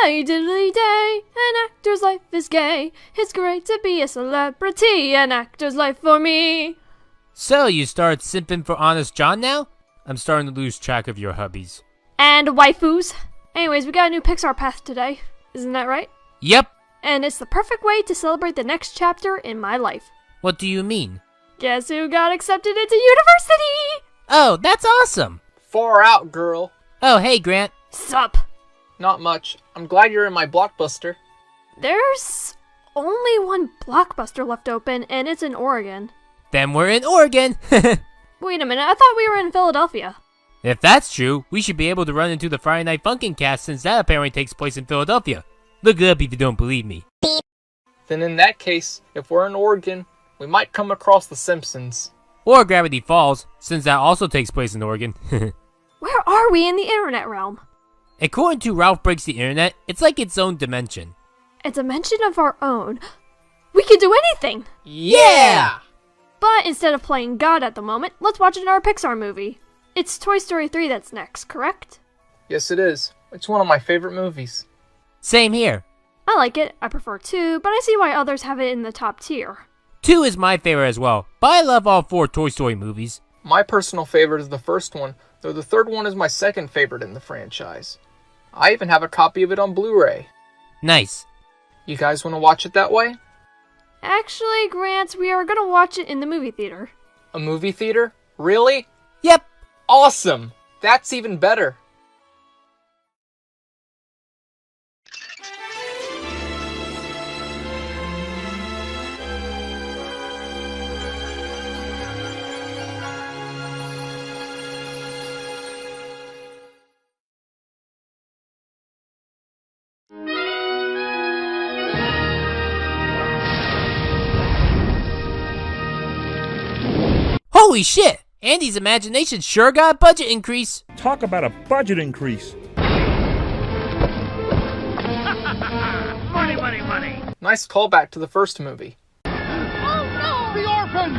Hey diddly day, an actor's life is gay. It's great to be a celebrity, an actor's life for me. So, you start simping for Honest John now? I'm starting to lose track of your hubbies. And waifus. Anyways, we got a new Pixar path today. Isn't that right? Yep. And it's the perfect way to celebrate the next chapter in my life. What do you mean? Guess who got accepted into university? Oh, that's awesome. Far out, girl. Oh, hey, Grant. Sup? Not much. I'm glad you're in my Blockbuster. There's only one Blockbuster left open, and it's in Oregon. Then we're in Oregon. Wait a minute, I thought we were in Philadelphia. If that's true, we should be able to run into the Friday Night Funkin' cast since that apparently takes place in Philadelphia. Look it up if you don't believe me. Then in that case, if we're in Oregon, we might come across The Simpsons. Or Gravity Falls, since that also takes place in Oregon. Where are we in the internet realm? According to Ralph Breaks the Internet, it's like its own dimension. A dimension of our own. We can do anything! Yeah! But instead of playing God at the moment, let's watch another Pixar movie. It's Toy Story 3 that's next, correct? Yes, it is. It's one of my favorite movies. Same here. I like it. I prefer 2, but I see why others have it in the top tier. 2 is my favorite as well, but I love all 4 Toy Story movies. My personal favorite is the first one, though the third one is my second favorite in the franchise. I even have a copy of it on Blu-ray. Nice. You guys want to watch it that way? Actually, Grant, we are gonna watch it in the movie theater. A movie theater? Really? Yep. Awesome! That's even better. Holy shit! Andy's imagination sure got a budget increase. Talk about a budget increase. Money, money, money. Nice callback to the first movie. Oh no! The orphans!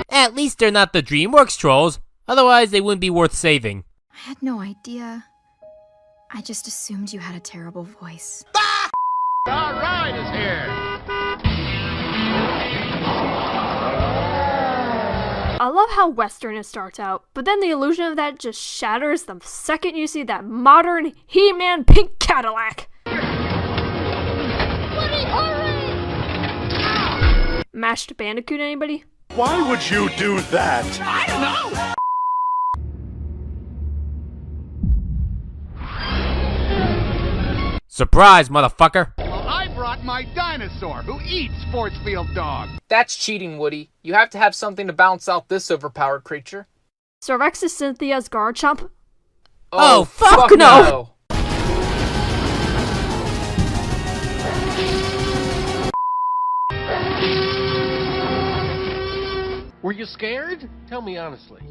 At least they're not the DreamWorks trolls. Otherwise, they wouldn't be worth saving. I had no idea. I just assumed you had a terrible voice. The ride is here! I love how Western it starts out, but then the illusion of that just shatters the second you see that modern He-Man pink Cadillac. Woody, hurry! Mashed Bandicoot, anybody? Why would you do that? I don't know! Surprise, motherfucker. Well, I brought my dinosaur, who eats sports field dog. That's cheating, Woody. You have to have something to balance out this overpowered creature. So Rex is Cynthia's Garchomp? Oh, fuck no! Were you scared? Tell me honestly.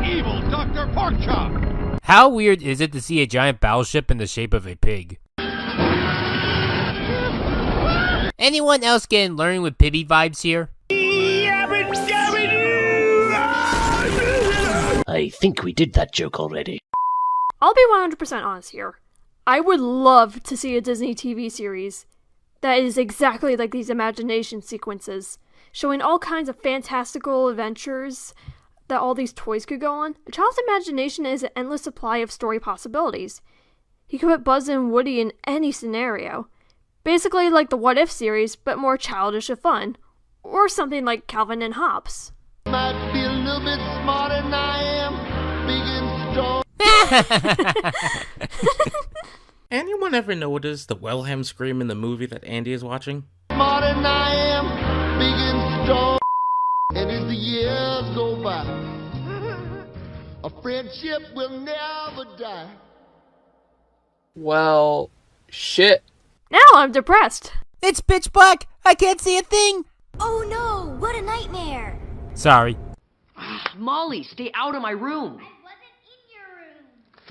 Evil Dr. Porkchop! How weird is it to see a giant battleship in the shape of a pig? Anyone else getting Learning with Pibby vibes here? I think we did that joke already. I'll be 100% honest here. I would love to see a Disney TV series that is exactly like these imagination sequences, showing all kinds of fantastical adventures that all these toys could go on. A child's imagination is an endless supply of story possibilities. He could put Buzz and Woody in any scenario. Basically like the What If series, but more childish and fun. Or something like Calvin and Hobbes. Might be a little bit smarter than I am, big and strong. Anyone ever notice the Wilhelm scream in the movie that Andy is watching? Smarter than I am, big and strong. And as the years go by, a friendship will never die. Well, shit. Now I'm depressed. It's pitch black. I can't see a thing. Oh no, what a nightmare! Sorry. Molly, stay out of my room.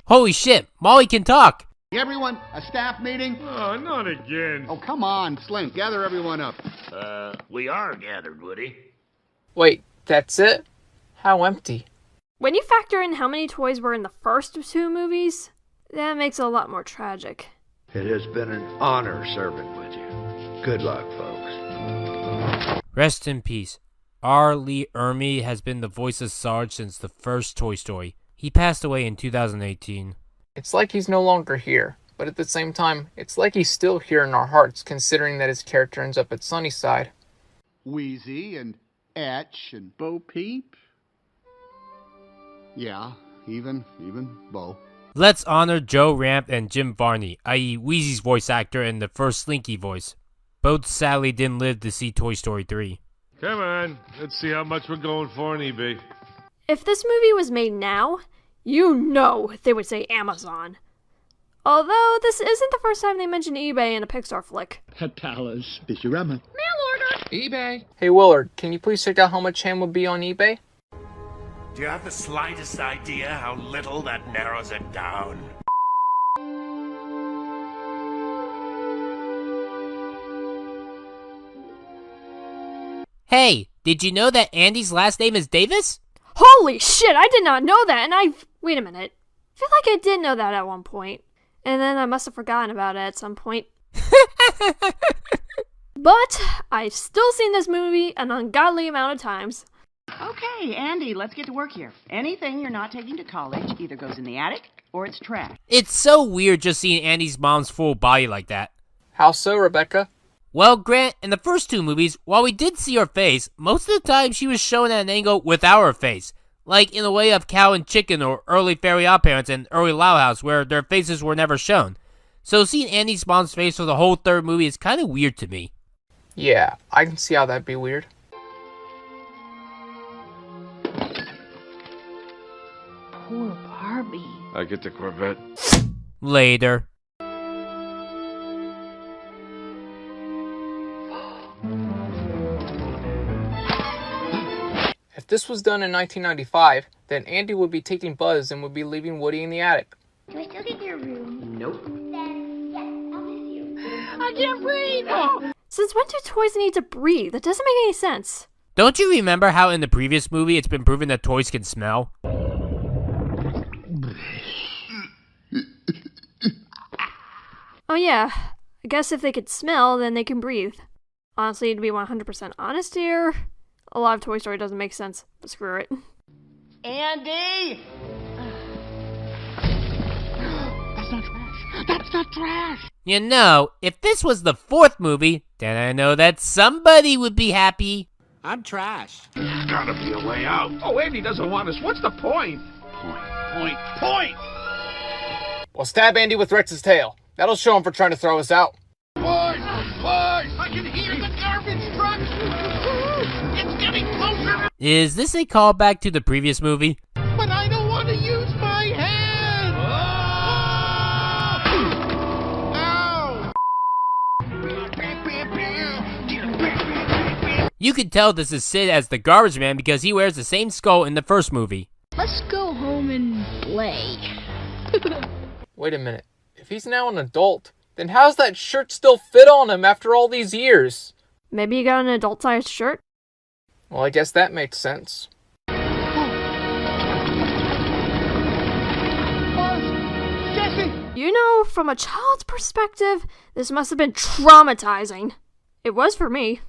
Holy shit, Molly can talk. Everyone, a staff meeting? Oh, not again. Oh, come on, Slink, gather everyone up. We are gathered, Woody. Wait, that's it? How empty. When you factor in how many toys were in the first two movies, that makes it a lot more tragic. It has been an honor serving with you. Good luck, folks. Rest in peace. R. Lee Ermey has been the voice of Sarge since the first Toy Story. He passed away in 2018. It's like he's no longer here, but at the same time, it's like he's still here in our hearts, considering that his character ends up at Sunnyside. Wheezy and Etch and Bo Peep. Yeah, even Bo. Let's honor Joe Ramp and Jim Varney, i.e. Wheezy's voice actor and the first Slinky voice. Both sadly didn't live to see Toy Story 3. Come on, let's see how much we're going for on eBay. If this movie was made now, you know they would say Amazon. Although this isn't the first time they mention eBay in a Pixar flick. Palace, Fissurama. eBay. Hey Willard, can you please check out how much ham would be on eBay? Do you have the slightest idea how little that narrows it down? Hey, did you know that Andy's last name is Davis? Holy shit, I did not know that, and wait a minute. I feel like I did know that at one point. And then I must have forgotten about it at some point. But I've still seen this movie an ungodly amount of times. Okay, Andy, let's get to work here. Anything you're not taking to college either goes in the attic or it's trash. It's so weird just seeing Andy's mom's full body like that. How so, Rebecca? Well, Grant, in the first two movies, while we did see her face, most of the time she was shown at an angle without her face. Like in the way of Cow and Chicken or early Fairy Odd Parents and early Loud House, where their faces were never shown. So seeing Andy's mom's face for the whole third movie is kind of weird to me. Yeah, I can see how that'd be weird. Poor Barbie. I get the Corvette. Later. If this was done in 1995, then Andy would be taking Buzz and would be leaving Woody in the attic. Do I still get your room? Nope. Then, yes, I'll miss you. I can't breathe! Oh. Since when do toys need to breathe? That doesn't make any sense. Don't you remember how in the previous movie it's been proven that toys can smell? Oh yeah, I guess if they could smell, then they can breathe. Honestly, to be 100% honest here, a lot of Toy Story doesn't make sense, but screw it. Andy! That's not trash. That's not trash! You know, if this was the fourth movie, then I know that somebody would be happy. I'm trash. There's gotta be a way out. Oh, Andy doesn't want us. What's the point? Point. Well, stab Andy with Rex's tail. That'll show him for trying to throw us out. Boys! I can hear the garbage truck! It's getting closer! Is this a callback to the previous movie? But I don't want to use my hand! Ow! You can tell this is Sid as the garbage man because he wears the same skull in the first movie. Let's go home and play. Wait a minute. If he's now an adult, then how's that shirt still fit on him after all these years? Maybe you got an adult-sized shirt? Well, I guess that makes sense. You know, from a child's perspective, this must have been traumatizing. It was for me.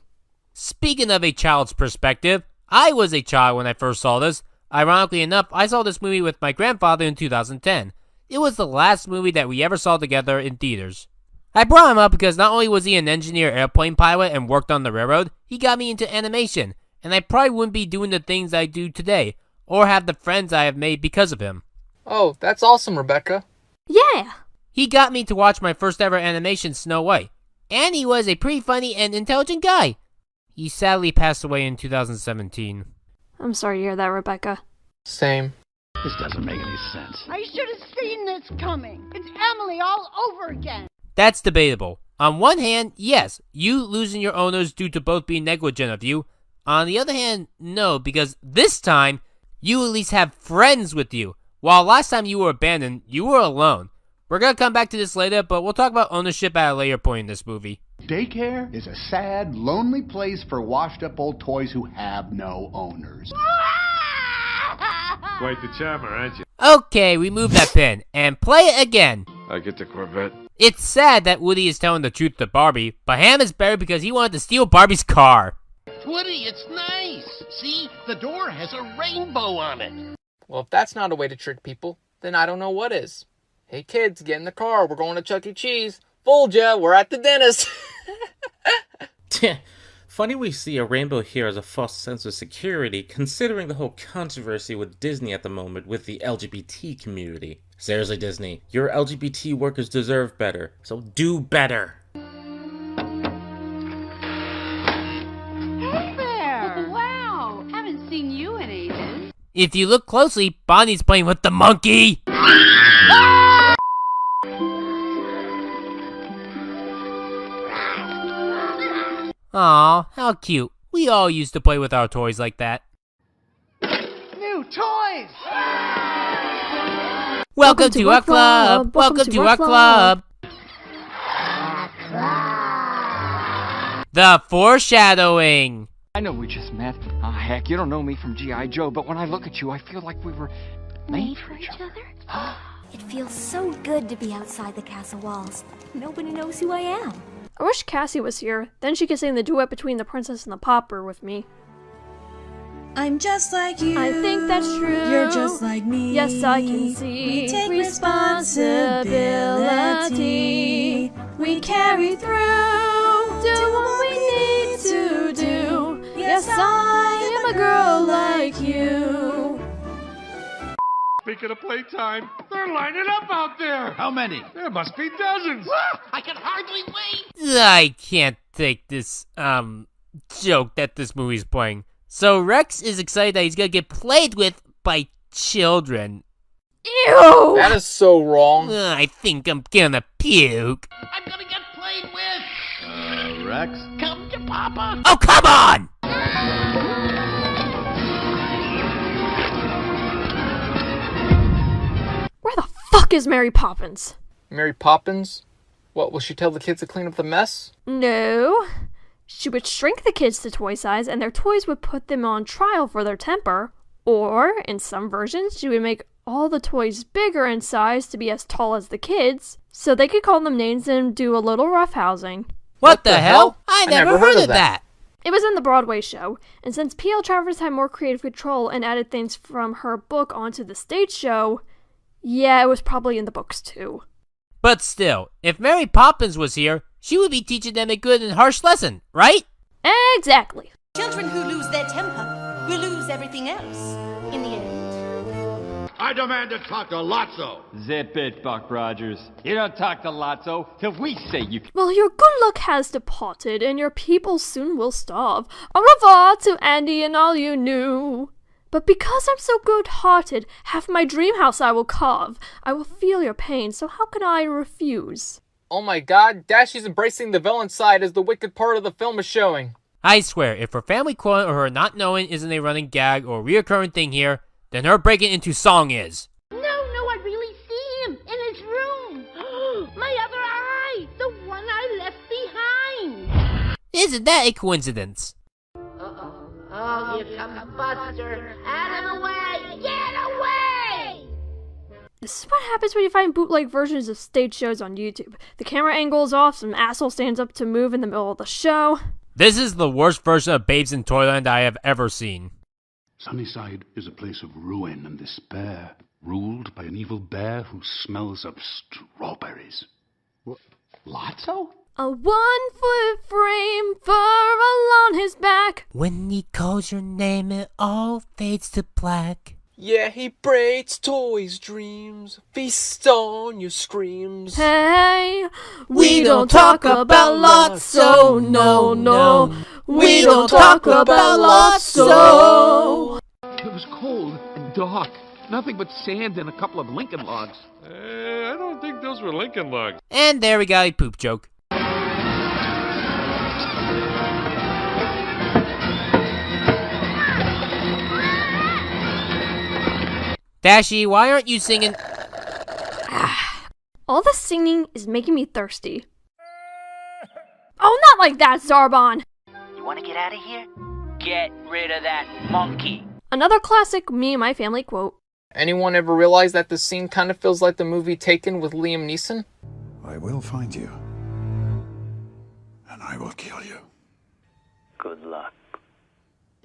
Speaking of a child's perspective, I was a child when I first saw this. Ironically enough, I saw this movie with my grandfather in 2010. It was the last movie that we ever saw together in theaters. I brought him up because not only was he an engineer airplane pilot and worked on the railroad, he got me into animation, and I probably wouldn't be doing the things I do today, or have the friends I have made because of him. Oh, that's awesome, Rebecca. Yeah! He got me to watch my first ever animation, Snow White, and he was a pretty funny and intelligent guy. He sadly passed away in 2017. I'm sorry to hear that, Rebecca. Same. This doesn't make any sense. I should have seen this coming. It's Emily all over again. That's debatable. On one hand, yes, you losing your owners due to both being negligent of you. On the other hand, no, because this time, you at least have friends with you. While last time you were abandoned, you were alone. We're gonna come back to this later, but we'll talk about ownership at a later point in this movie. Daycare is a sad, lonely place for washed-up old toys who have no owners. Quite the charmer, aren't you? Okay, remove that pin, and play it again. I get the Corvette. It's sad that Woody is telling the truth to Barbie, but Ham is better because he wanted to steal Barbie's car. Woody, it's nice. See, the door has a rainbow on it. Well, if that's not a way to trick people, then I don't know what is. Hey kids, get in the car. We're going to Chuck E. Cheese. Fooled ya, we're at the dentist. Funny we see a rainbow here as a false sense of security, considering the whole controversy with Disney at the moment with the LGBT community. Seriously, Disney, your LGBT workers deserve better, so do better. Hey there! Wow, haven't seen you in ages. If you look closely, Bonnie's playing with the monkey! Aw, how cute. We all used to play with our toys like that. New toys! Welcome to our club! Welcome to our club! The foreshadowing! I know we just met. Ah, heck, you don't know me from G.I. Joe, but when I look at you, I feel like we were made for each other. It feels so good to be outside the castle walls. Nobody knows who I am. I wish Cassie was here, then she could sing the duet between the princess and the pauper with me. I'm just like you. I think that's true. You're just like me. Yes, I can see. We take responsibility. We carry through. Do what we need to do. Yes, I am a girl like you. Speaking of playtime, they're lining up out there. How many? There must be dozens. I can hardly wait. I can't take this, joke that this movie's playing. So Rex is excited that he's gonna get played with by children. Ew! That is so wrong. I think I'm gonna puke. I'm gonna get played with. Rex? Come to Papa. Oh, come on! Where the fuck is Mary Poppins? Mary Poppins? What, will she tell the kids to clean up the mess? No. She would shrink the kids to toy size, and their toys would put them on trial for their temper. Or, in some versions, she would make all the toys bigger in size to be as tall as the kids, so they could call them names and do a little roughhousing. What the hell? I never heard of that. It was in the Broadway show, and since P.L. Travers had more creative control and added things from her book onto the stage show, yeah, it was probably in the books too. But still, if Mary Poppins was here, she would be teaching them a good and harsh lesson, right? Exactly. Children who lose their temper will lose everything else in the end. I demand to talk to Lotso. Zip it, Buck Rogers. You don't talk to Lotso till we say you can. Well, your good luck has departed, and your people soon will starve. Au revoir to Andy and all you knew. But because I'm so good-hearted, half my dream house I will carve. I will feel your pain, so how can I refuse? Oh my god, Dashy's embracing the villain side as the wicked part of the film is showing. I swear, if her family quote or her not knowing isn't a running gag or reoccurring thing here, then her breaking into song is. No, I really see him in his room. My other eye, the one I left behind. Isn't that a coincidence? Oh, here comes Buster. Out of the way! Get away! This is what happens when you find bootleg versions of stage shows on YouTube. The camera angle's off, some asshole stands up to move in the middle of the show. This is the worst version of Babes in Toyland I have ever seen. Sunnyside is a place of ruin and despair, ruled by an evil bear who smells of strawberries. What? Lotso? A 1-foot frame, fur along his back. When he calls your name, it all fades to black. Yeah, he breaks toys' dreams, feast on your screams. Hey, we don't talk about Lotso, no. We don't talk about Lotso. It was cold and dark. Nothing but sand and a couple of Lincoln logs. I don't think those were Lincoln logs. And there we got a poop joke. Dashy, why aren't you singing? All the singing is making me thirsty. Oh, not like that, Zarbon! You want to get out of here? Get rid of that monkey. Another classic me and my family quote. Anyone ever realize that this scene kind of feels like the movie Taken with Liam Neeson? I will find you. And I will kill you. Good luck.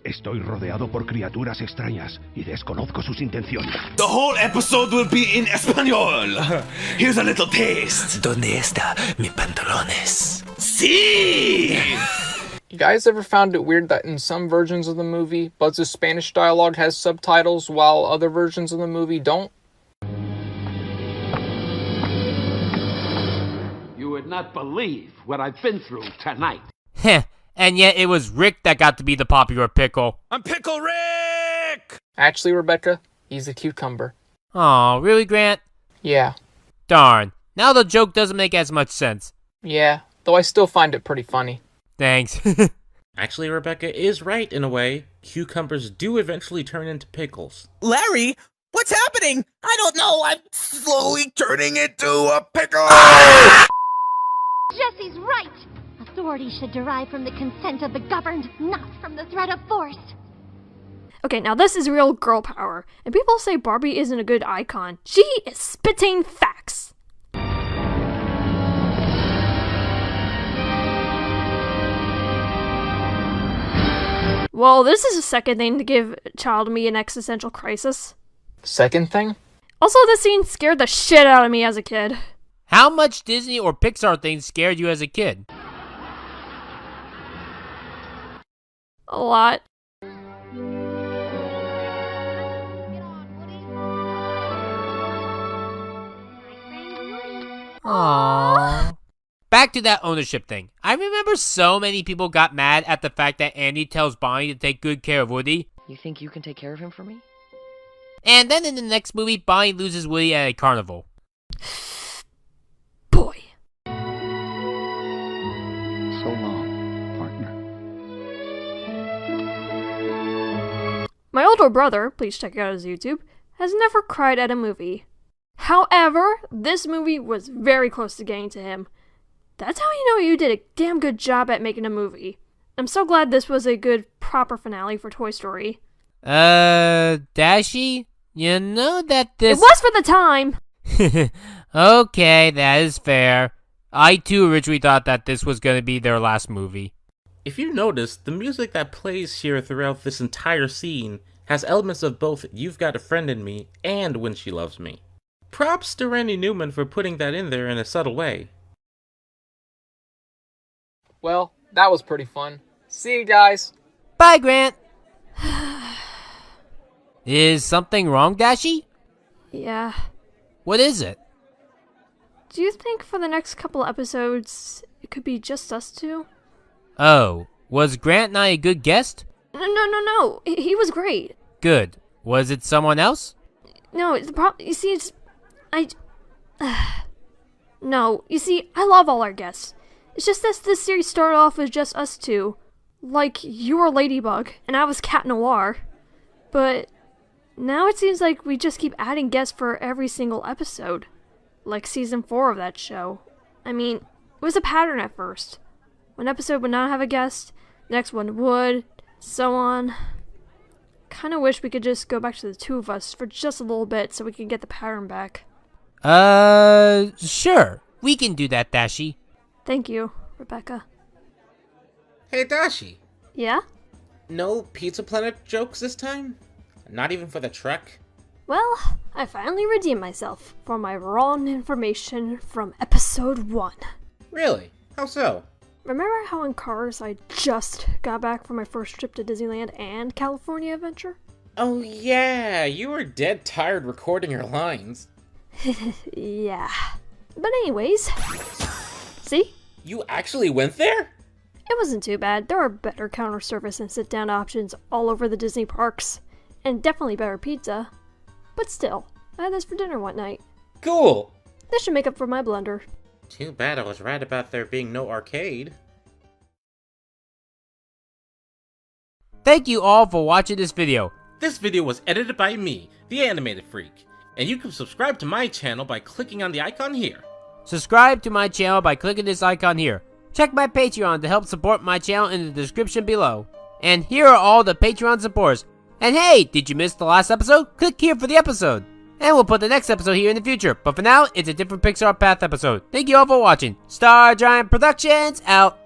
Estoy rodeado por criaturas extrañas y desconozco sus intenciones. The whole episode will be in español. Here's a little taste. ¿Dónde está mi pantalones? Sí! You guys ever found it weird that in some versions of the movie, Buzz's Spanish dialogue has subtitles while other versions of the movie don't? You would not believe what I've been through tonight. Heh, and yet it was Rick that got to be the popular pickle. I'm Pickle Rick! Actually, Rebecca, he's a cucumber. Aw, really, Grant? Yeah. Darn, now the joke doesn't make as much sense. Yeah, though I still find it pretty funny. Thanks. Actually, Rebecca is right in a way. Cucumbers do eventually turn into pickles. Larry, what's happening? I don't know. I'm slowly turning into a pickle. Jesse's right. Authority should derive from the consent of the governed, not from the threat of force. Okay, now this is real girl power, and people say Barbie isn't a good icon. She is spitting facts. Well, this is a second thing to give child me an existential crisis. Second thing? Also, this scene scared the shit out of me as a kid. How much Disney or Pixar things scared you as a kid? A lot. Aww. Back to that ownership thing. I remember so many people got mad at the fact that Andy tells Bonnie to take good care of Woody. You think you can take care of him for me? And then in the next movie, Bonnie loses Woody at a carnival. Boy. So long, partner. My older brother, please check out his YouTube, has never cried at a movie. However, this movie was very close to getting to him. That's how you know you did a damn good job at making a movie. I'm so glad this was a good, proper finale for Toy Story. Dashi? You know that this... It was for the time! Okay, that is fair. I too originally thought that this was gonna be their last movie. If you notice, the music that plays here throughout this entire scene has elements of both You've Got a Friend in Me and When She Loves Me. Props to Randy Newman for putting that in there in a subtle way. Well, that was pretty fun. See you guys. Bye, Grant. Is something wrong, Dashi? Yeah. What is it? Do you think for the next couple episodes, it could be just us two? Oh, was Grant not a good guest? No. He was great. Good. Was it someone else? No, the problem, you see, no, you see, I love all our guests. It's just that this series started off with just us two. Like, you were Ladybug, and I was Cat Noir. But now it seems like we just keep adding guests for every single episode. Like season 4 of that show. I mean, it was a pattern at first. One episode would not have a guest, the next one would, so on. Kinda wish we could just go back to the two of us for just a little bit so we can get the pattern back. Sure. We can do that, Dashi. Thank you, Rebecca. Hey, Dashi. Yeah? No Pizza Planet jokes this time? Not even for the trek? Well, I finally redeemed myself for my wrong information from episode 1. Really? How so? Remember how in Cars I just got back from my first trip to Disneyland and California Adventure? Oh yeah, you were dead tired recording your lines. Yeah. But anyways, see? You actually went there? It wasn't too bad. There are better counter service and sit-down options all over the Disney parks. And definitely better pizza. But still, I had this for dinner one night. Cool! This should make up for my blunder. Too bad I was right about there being no arcade. Thank you all for watching this video. This video was edited by me, the Animated Freak. And you can subscribe to my channel by clicking on the icon here. Subscribe to my channel by clicking this icon here. Check my Patreon to help support my channel in the description below. And here are all the Patreon supporters. And hey, did you miss the last episode? Click here for the episode. And we'll put the next episode here in the future. But for now, it's a different Pixar Path episode. Thank you all for watching. Star Giant Productions out.